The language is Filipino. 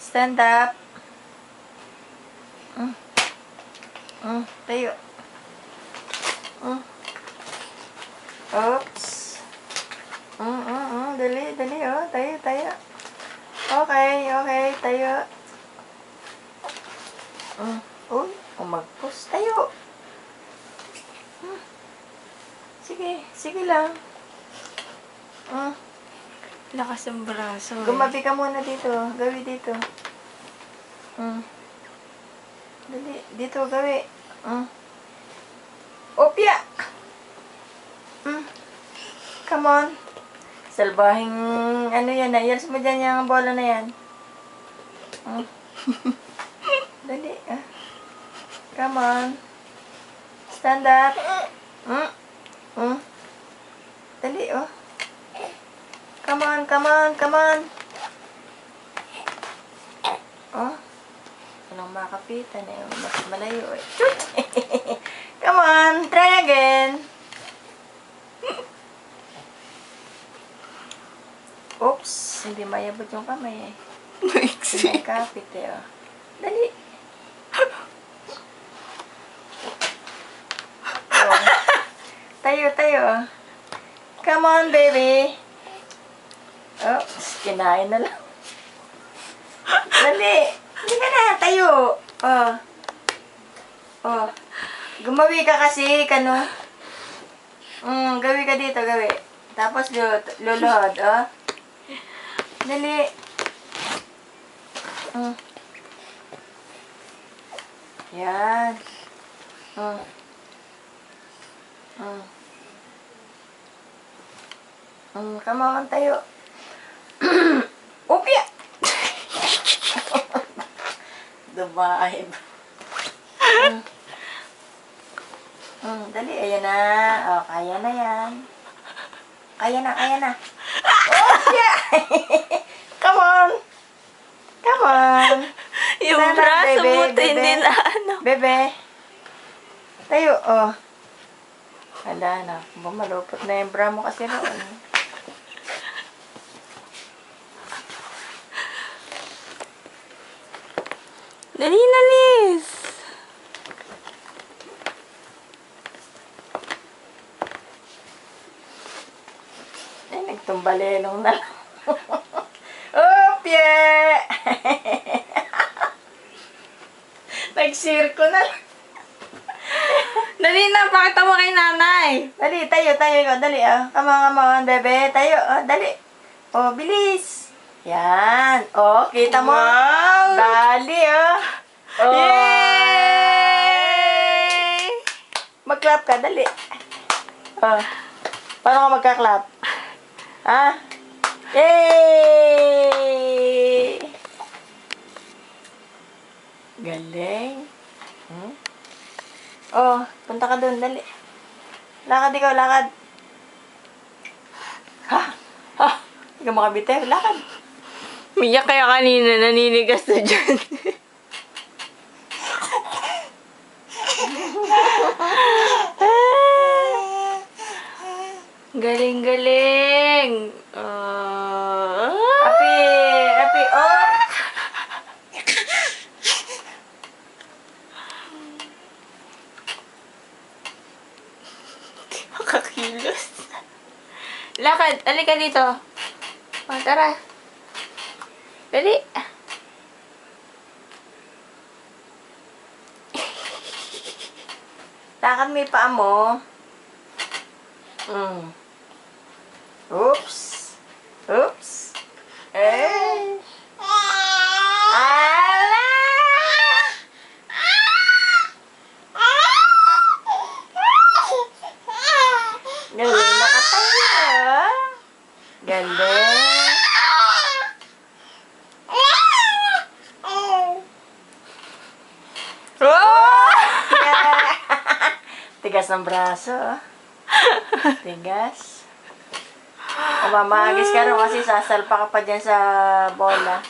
Stand up. Tayo. Oops. Dali, oh. Tayo. Okay, tayo. Uy, umagpos. Tayo. Sige lang. Lakas ng braso. Gumabi ka muna dito. Gawi dito. Dali, dito gawi. Opya! Come on. Salbahing, ano yan, naiyalis mo dyan yung bola na yan. Dali, Come on. Stand up. Dali, oh. Come on. Oh. Walang makapitan eh. Mas malayo eh. Come on, try again. Oops, hindi mayabot yung kamay eh. May kapit eh, oh. Dali. Oh. Tayo. Come on, baby. Oh, kinain na lang. Dali. Hindi ka na, tayo. Oh. Gumawi ka kasi, kano. Gawi ka dito, gawi. Tapos, luluhod, oh. Dali. Yan. Come on, tayo. Upya! Dumaib. Dali, ayan na. Oh, kaya na yan. Kaya na. Upya! Come on. Yung Stand up, braso bebe, mo, bebe. hindi na ano. Bebe. Tayo, oh. Wala na. Bumalupot na yung bra mo kasi noon. Dali na, Liz. Ay, nagtumbalelong na lang. Opye! Nagsirko na lang. Dali na, pakita mo kay nanay. Dali, tayo. Dali, oh. Come on, bebe. Tayo, oh. Dali. Oh, bilis. Yan. Oh, kita mo? Wow! Dali, oh. Oh. Yay! Mag-clap ka, dali. Oh. Paano ka magka-clap? Ha? Yay! Galing. Oh, punta ka doon, dali. Lakad ikaw, lakad. Ha? Hindi ka makabitew, lakad. Miyak kaya kanina, naninigas na dyan. Galing. Api, oh! Makakilos. Lakad, alika dito. O, tara. Dali. Lakad mo yung paa mo. Oops. Eh. Ala! Galing nakatayo. Galing. Tigas ng braso. Tigas. O mamagis ka rin kasi sasalpa ka pa dyan sa bola.